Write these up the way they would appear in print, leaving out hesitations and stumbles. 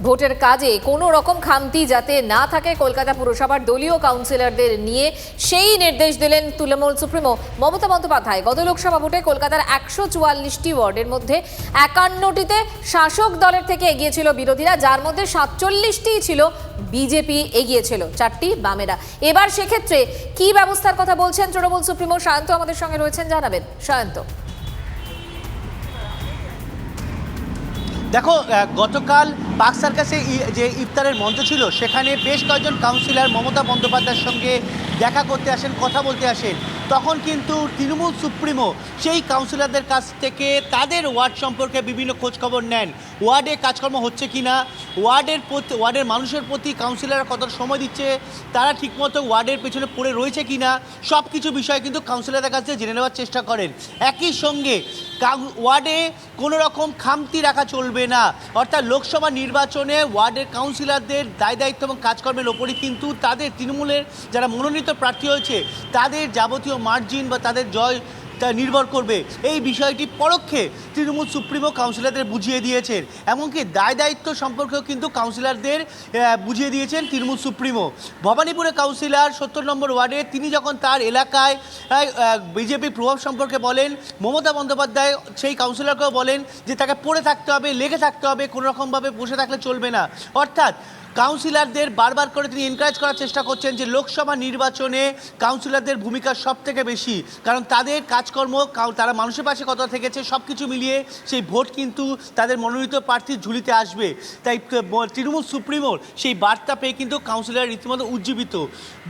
ভোটের কাজে কোনো রকম খামতি যাতে না থাকে কলকাতা পুরসভার দলীয় কাউন্সিলরদের নিয়ে সেই নির্দেশ দিলেন তৃণমূল সুপ্রিমো মমতা বন্দ্যোপাধ্যায়। গত লোকসভা ভোটে কলকাতার 144টি ওয়ার্ডের মধ্যে 51টিতে শাসক দলের থেকে এগিয়ে ছিল বিরোধীরা, যার মধ্যে 47টি ছিল বিজেপি, এগিয়ে ছিল 4টি বামেরা। এবার সেক্ষেত্রে কি ব্যবস্থার কথা বলছেন তৃণমূল সুপ্রিমো সায়ন্ত আমাদের সঙ্গে রয়েছেন, জানাবেন সায়ন্ত। দেখো, গতকাল পার্ক সার্কাসে যে ইফতারের মঞ্চ ছিল সেখানে বেশ কয়েকজন কাউন্সিলর মমতা বন্দ্যোপাধ্যায়ের সঙ্গে দেখা করতে আসেন, কথা বলতে আসেন। তখন কিন্তু তৃণমূল সুপ্রিমো সেই কাউন্সিলরদের কাছ থেকে তাদের ওয়ার্ড সম্পর্কে বিভিন্ন খোঁজখবর নেন। ওয়ার্ডে কাজকর্ম হচ্ছে কি না, ওয়ার্ডের মানুষের প্রতি কাউন্সিলররা কত সময় দিচ্ছে, তারা ঠিকমতো ওয়ার্ডের পেছনে পড়ে রয়েছে কি না, সব কিছু বিষয় কিন্তু কাউন্সিলরদের কাছ থেকে জেনে নেওয়ার চেষ্টা করেন। একই সঙ্গে ওয়ার্ডে কোনো রকম খামতি রাখা চলবে না, অর্থাৎ লোকসভা নির্বাচনে ওয়ার্ডের কাউন্সিলরদের দায়িত্ব এবং কাজকর্মের ওপরই কিন্তু তাদের তৃণমূলের যারা মনোনীত প্রার্থী হয়েছে তাদের যাবতীয় মার্জিন বা তাদের জয় তা নির্ভর করবে। এই বিষয়টি পরোক্ষে তৃণমূল সুপ্রিমো কাউন্সিলরদের বুঝিয়ে দিয়েছেন, এমনকি দায়িত্ব সম্পর্কেও কিন্তু কাউন্সিলরদের বুঝিয়ে দিয়েছেন তৃণমূল সুপ্রিমো। ভবানীপুরে কাউন্সিলর 70 নম্বর ওয়ার্ডে তিনি যখন তার এলাকায় বিজেপির প্রভাব সম্পর্কে বলেন, মমতা বন্দ্যোপাধ্যায় সেই কাউন্সিলরকেও বলেন যে তাকে পড়ে থাকতে হবে, লেগে থাকতে হবে, কোনো রকমভাবে বসে থাকলে চলবে না। অর্থাৎ কাউন্সিলরদের বারবার করে তিনি এনকারেজ করার চেষ্টা করছেন যে লোকসভা নির্বাচনে কাউন্সিলরদের ভূমিকা সব থেকে বেশি, কারণ তাদের কাজকর্ম, তারা মানুষের পাশে কত থেকেছে, সব কিছু মিলিয়ে সেই ভোট কিন্তু তাদের মনোনীত প্রার্থীর ঝুলিতে আসবে। তাই তৃণমূল সুপ্রিমোর সেই বার্তা পেয়ে কিন্তু কাউন্সিলর রীতিমতো উজ্জীবিত।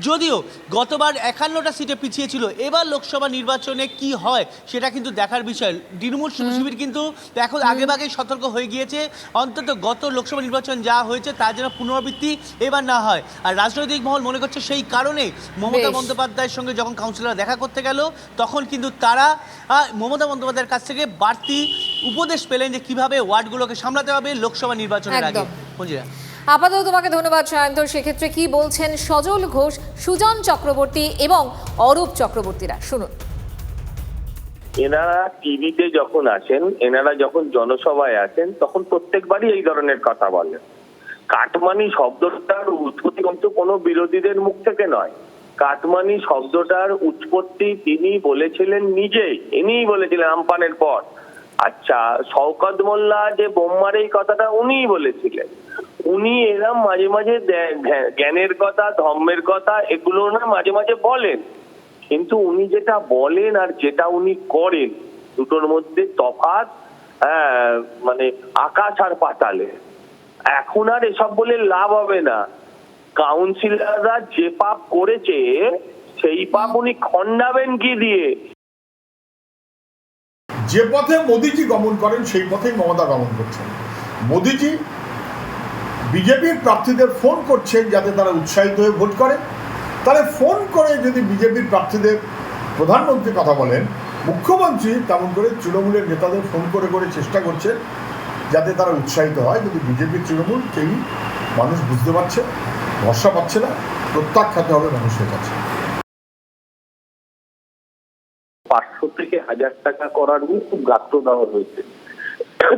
যদিও গতবার 51টা সিটে পিছিয়ে ছিল, এবার লোকসভা নির্বাচনে কি হয় সেটা কিন্তু দেখার বিষয়। তৃণমূল শিবির কিন্তু এখন আগেভাগেই সতর্ক হয়ে গিয়েছে, অন্তত গত লোকসভা নির্বাচন যা হয়েছে তার যেন পুনরাবৃত্তি এবার না হয়। আর রাজনৈতিক মহল মনে করছে সেই কারণে মমতা বন্দ্যোপাধ্যায়ের সঙ্গে যখন কাউন্সিলররা দেখা করতে গেল তখন কিন্তু তারা মমতা বন্দ্যোপাধ্যায়ের কাছ থেকে বাড়তি উপদেশ পেলেন যে কিভাবে ওয়ার্ডগুলোকে সামলাতে হবে লোকসভা নির্বাচনের আগে। আপাতত তোমাকে ধন্যবাদ সায়ন্ত। সেক্ষেত্রে কি বলছেন সজল ঘোষ, সুজন চক্রবর্তী এবং অরূপ চক্রবর্তীরা, শুনুন। এনারা টিভিতে যখন আসেন, এনারা যখন জনসভায় আসেন, তখন প্রত্যেকবারই এই ধরনের কথা বলেন। কাটমানি শব্দটার উৎপত্তি কিন্তু কোনো বিরোধীদের মুখ থেকে নয়। কাটমানি শব্দটার উৎপত্তি তিনি বলেছিলেন নিজেই, ইনিই বলেছিলেন আমপানের পর। আচ্ছা, শওকত মোল্লা যে বোম্মার এই কথাটা উনিই বলেছিলেন। উনি এরম মাঝে মাঝে জ্ঞানের কথা, ধর্মের কথা এগুলো না মাঝে মাঝে বলেন, কিন্তু উনি যেটা বলেন আর যেটা উনি করেন দুটোর মধ্যে তফাৎ, মানে আকাশ আর পাতালে। এখন আর এসব বলে লাভ হবে না। কাউন্সিলররা যে পাপ করেছে সেই পাপ উনি খণ্ডাবেন কি দিয়ে? যে পথে মোদিজি গমন করেন সেই পথেই মমতা গমন করছেন। মোদিজি বিজেপির প্রার্থীদের ফোন করছেন যাতে তারা উৎসাহিত হয়ে ভোট করে। তাহলে ফোন করে যদি বিজেপির প্রার্থীদের প্রধানমন্ত্রী কথা বলেন, মুখ্যমন্ত্রী তেমন করে তৃণমূলের নেতাদের ফোন করে করে চেষ্টা করছেন যাতে তারা উৎসাহিত হয়। কিন্তু বিজেপির তৃণমূল কেউই মানুষ বুঝতে পারছে, ভরসা পাচ্ছে না, প্রত্যাখ্যাত হবে মানুষের কাছে। 500 থেকে 1000 টাকা করার নিয়ে খুব গাত্র দেওয়া হয়েছে।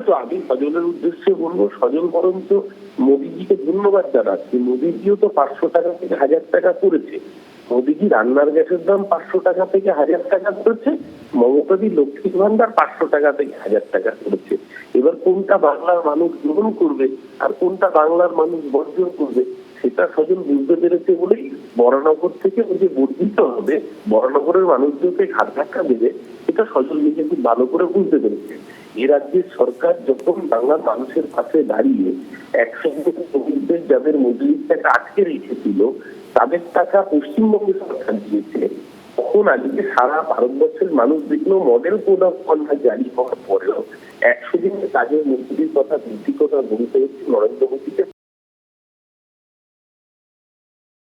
তো আমি সজলের উদ্দেশ্যে বলবো, সজল বরং তো মোদিজিকে ধন্যবাদ জানাচ্ছি। মোদিজিও তো 500 টাকা থেকে 1000 টাকা করেছে। মোদিজি রান্নার গ্যাসের দাম 500 টাকা থেকে 1000 টাকা করেছে, মমতাদি লক্ষ্মীর ভান্ডার 500 টাকা থেকে 1000 টাকা করেছে। এবার কোনটা বাংলার মানুষ গ্রহণ করবে আর কোনটা বাংলার মানুষ বর্জন করবে সেটা সজল বুঝতে পেরেছে বলেই বরানগর থেকে ওই যে বর্ধিত হবে, বরানগরের মানুষদেরকে ঘাট ধাক্কা দেবে, এটা সজল নিজে খুব ভালো করে বুঝতে পেরেছে। এ রাজ্যের সরকার যখন বাংলার মানুষের পাশে দাঁড়িয়ে একসঙ্গে শ্রমিকদের যাদের মজুরির টাকা আটকে রেখেছিল তাদের টাকা পশ্চিমবঙ্গ সরকার দিয়েছে, তখন আজকে সারা ভারতবর্ষের মানুষ দেখলো মডেল কোড অফ কন্ডাক্ট জারি হওয়ার পরেও 100 দিনের কাজের মজুরির কথা, বৃদ্ধির কথা বলতে হচ্ছে নরেন্দ্র মোদীকে।